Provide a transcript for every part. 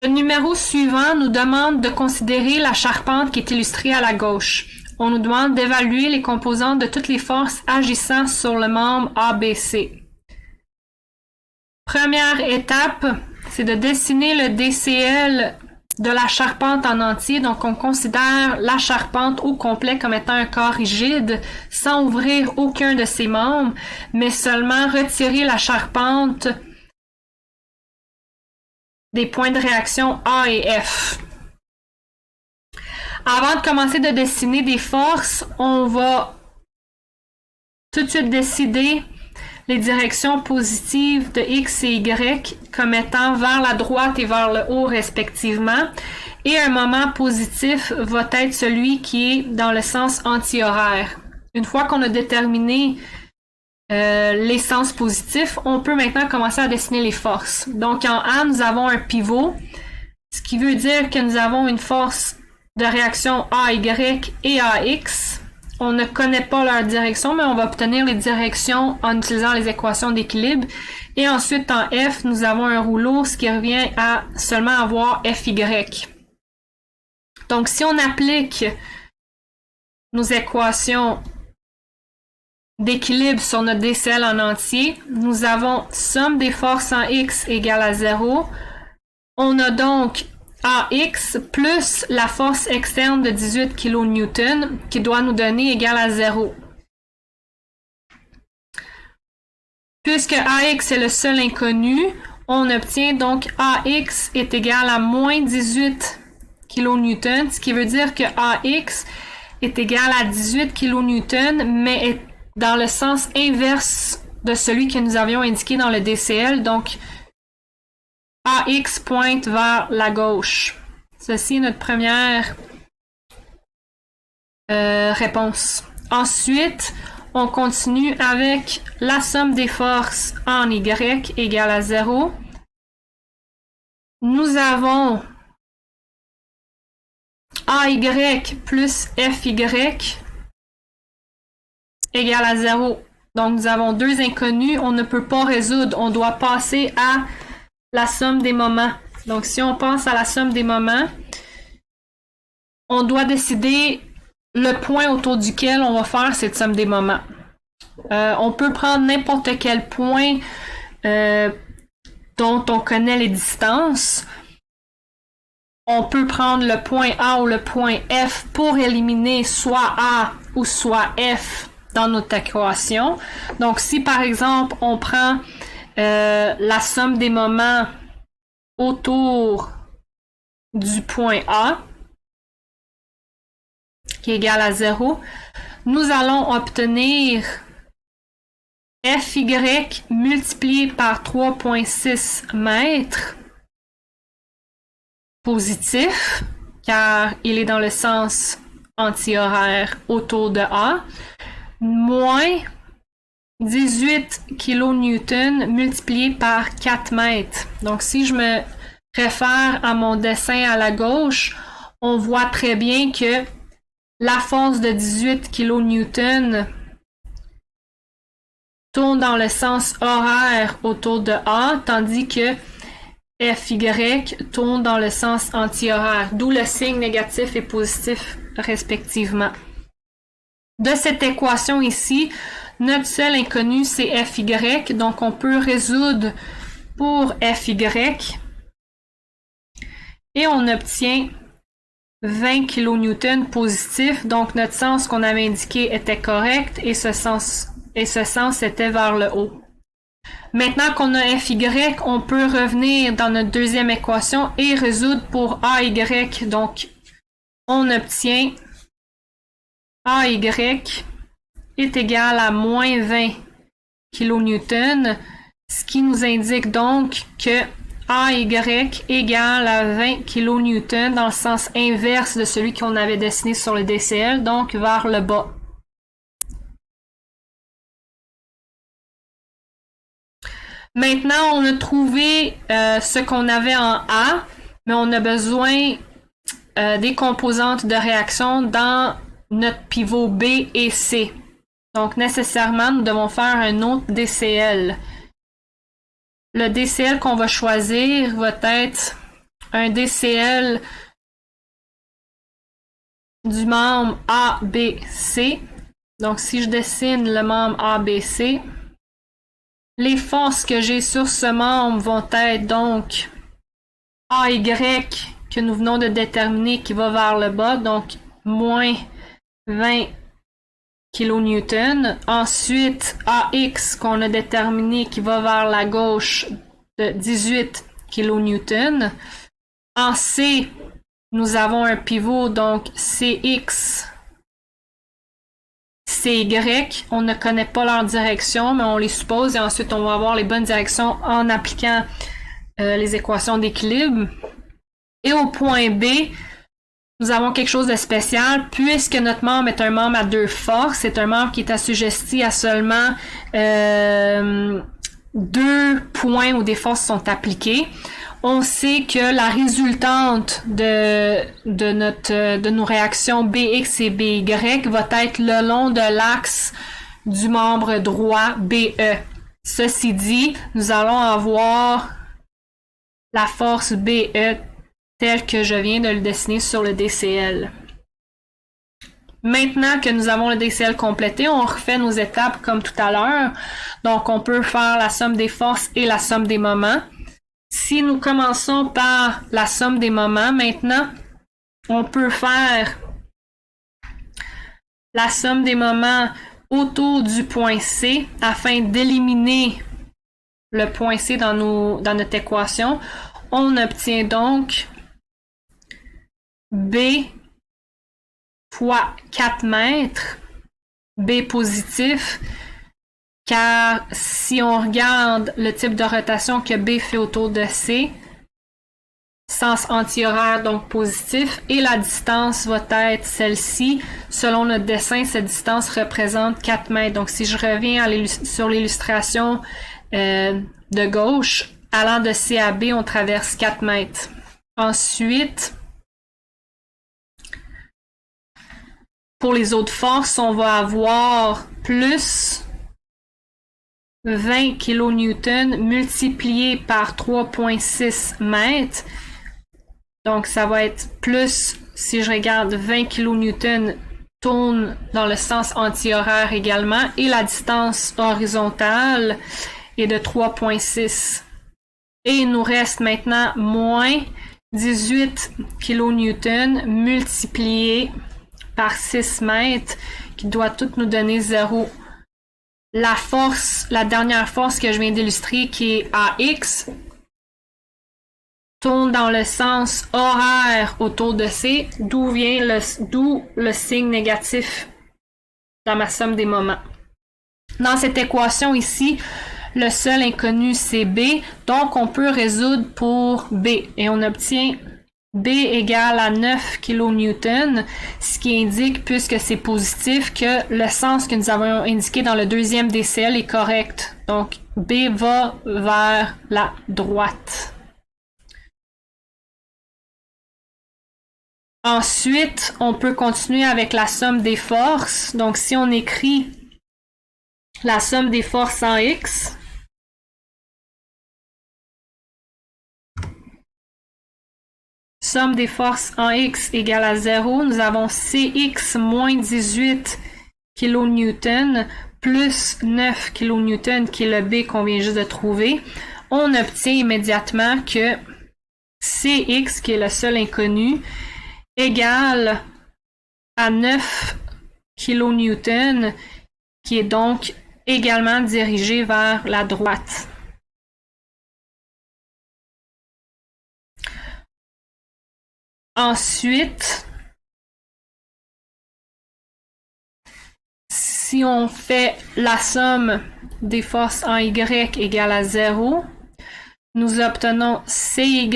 Le numéro suivant nous demande de considérer la charpente qui est illustrée à la gauche. On nous demande d'évaluer les composantes de toutes les forces agissant sur le membre ABC. Première étape, c'est de dessiner le DCL de la charpente en entier. Donc, on considère la charpente au complet comme étant un corps rigide, sans ouvrir aucun de ses membres, mais seulement retirer la charpente des points de réaction A et F. Avant de commencer de dessiner des forces, on va tout de suite décider les directions positives de X et Y comme étant vers la droite et vers le haut respectivement. Et un moment positif va être celui qui est dans le sens anti-horaire. Une fois qu'on a déterminé les sens positifs, on peut maintenant commencer à dessiner les forces. Donc en A, nous avons un pivot, ce qui veut dire que nous avons une force de réaction AY et AX. On ne connaît pas leur direction, mais on va obtenir les directions en utilisant les équations d'équilibre. Et ensuite, en F, nous avons un rouleau, ce qui revient à seulement avoir FY. Donc, si on applique nos équations d'équilibre sur notre DCL en entier, nous avons somme des forces en X égale à 0. On a donc AX plus la force externe de 18 kN qui doit nous donner égal à 0. Puisque AX est le seul inconnu, on obtient donc AX est égal à moins 18 kN, ce qui veut dire que AX est égal à 18 kN, mais est dans le sens inverse de celui que nous avions indiqué dans le DCL, donc AX pointe vers la gauche. Ceci est notre première réponse. Ensuite, on continue avec la somme des forces en Y égale à 0. Nous avons AY plus FY égale à 0. Donc, nous avons deux inconnus. On ne peut pas résoudre. On doit passer à la somme des moments. Donc, si on passe à la somme des moments, on doit décider le point autour duquel on va faire cette somme des moments. On peut prendre n'importe quel point dont on connaît les distances. On peut prendre le point A ou le point F pour éliminer soit A ou soit F dans notre équation. Donc, si par exemple, on prend la somme des moments autour du point A, qui est égal à 0, nous allons obtenir FY multiplié par 3,6 mètres positif, car il est dans le sens anti-horaire autour de A, moins 18 kN multiplié par 4 mètres. Donc, si je me réfère à mon dessin à la gauche, on voit très bien que la force de 18 kN tourne dans le sens horaire autour de A, tandis que FY tourne dans le sens anti-horaire, d'où le signe négatif et positif respectivement. De cette équation ici, notre seul inconnu c'est FY, donc on peut résoudre pour FY et on obtient 20 kN positif, donc notre sens qu'on avait indiqué était correct et ce sens était vers le haut. Maintenant qu'on a FY, on peut revenir dans notre deuxième équation et résoudre pour AY. Donc, on obtient AY est égal à moins 20 kN, ce qui nous indique donc que AY égale à 20 kN dans le sens inverse de celui qu'on avait dessiné sur le DCL, donc vers le bas. Maintenant, on a trouvé ce qu'on avait en A, mais on a besoin des composantes de réaction dans notre pivot B et C. Donc, nécessairement, nous devons faire un autre DCL. Le DCL qu'on va choisir va être un DCL du membre ABC. Donc, si je dessine le membre ABC, les forces que j'ai sur ce membre vont être donc AY que nous venons de déterminer qui va vers le bas, donc moins 20 kN. Ensuite, AX qu'on a déterminé qui va vers la gauche de 18 kN. En C, nous avons un pivot, donc CX, CY. On ne connaît pas leur direction, mais on les suppose et ensuite on va avoir les bonnes directions en appliquant les équations d'équilibre. Et au point B, nous avons quelque chose de spécial puisque notre membre est un membre à deux forces. C'est un membre qui est assujetti à seulement 2 points où des forces sont appliquées. On sait que la résultante de nos réactions BX et BY va être le long de l'axe du membre droit BE. Ceci dit, nous allons avoir la force BE telle que je viens de le dessiner sur le DCL. Maintenant que nous avons le DCL complété, on refait nos étapes comme tout à l'heure. Donc, on peut faire la somme des forces et la somme des moments. Si nous commençons par la somme des moments, maintenant, on peut faire la somme des moments autour du point C afin d'éliminer le point C dans notre équation. On obtient donc B fois 4 mètres, B positif, car si on regarde le type de rotation que B fait autour de C, sens anti-horaire donc positif, et la distance va être celle-ci. Selon notre dessin, cette distance représente 4 mètres. Donc si je reviens sur l'illustration de gauche, allant de C à B, on traverse 4 mètres. Ensuite, pour les autres forces, on va avoir plus 20 kN multiplié par 3,6 mètres. Donc, ça va être plus, si je regarde, 20 kN tourne dans le sens anti-horaire également. Et la distance horizontale est de 3,6. Et il nous reste maintenant moins 18 kN multiplié par 6 mètres, qui doit tout nous donner 0. La force, la dernière force que je viens d'illustrer, qui est AX, tourne dans le sens horaire autour de C, d'où le signe négatif dans ma somme des moments. Dans cette équation ici, le seul inconnu c'est B, donc on peut résoudre pour B et on obtient B égale à 9 kN, ce qui indique, puisque c'est positif, que le sens que nous avons indiqué dans le deuxième DCL est correct. Donc, B va vers la droite. Ensuite, on peut continuer avec la somme des forces. Donc, si on écrit la somme des forces en X, somme des forces en X égale à 0. Nous avons CX moins 18 kN plus 9 kN qui est le B qu'on vient juste de trouver. On obtient immédiatement que CX, qui est le seul inconnu, égale à 9 kN qui est donc également dirigé vers la droite. Ensuite, si on fait la somme des forces en Y égale à 0, nous obtenons CY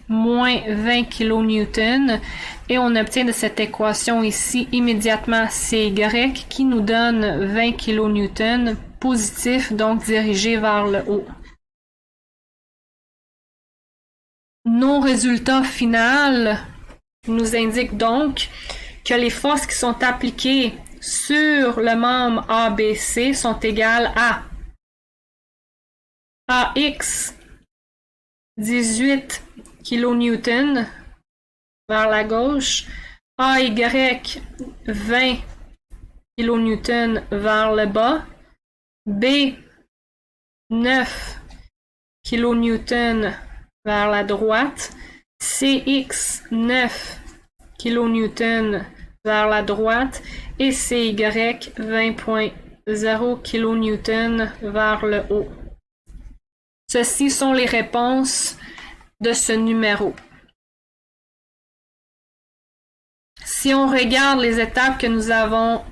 moins 20 kN et on obtient de cette équation ici immédiatement CY qui nous donne 20 kN positif, donc dirigé vers le haut. Nos résultats finaux nous indiquent donc que les forces qui sont appliquées sur le membre ABC sont égales à AX 18 kN vers la gauche, AY 20 kN vers le bas, B 9 kN vers la droite, CX 9 kN vers la droite et CY 20.0 kN vers le haut. Ceci sont les réponses de ce numéro. Si on regarde les étapes que nous avons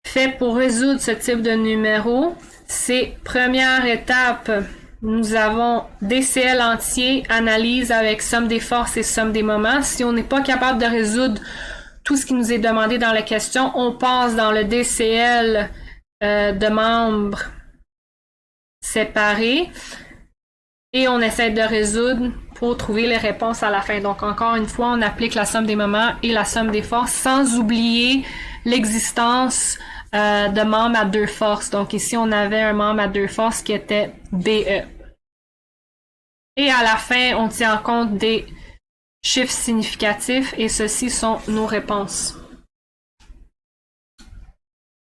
fait pour résoudre ce type de numéro, c'est première étape, nous avons DCL entier, analyse avec somme des forces et somme des moments. Si on n'est pas capable de résoudre tout ce qui nous est demandé dans la question, on passe dans le DCL de membres séparés et on essaie de résoudre pour trouver les réponses à la fin. Donc encore une fois, on applique la somme des moments et la somme des forces sans oublier l'existence de membres à deux forces. Donc ici, on avait un membre à deux forces qui était BE. Et à la fin, on tient compte des chiffres significatifs et ceci sont nos réponses.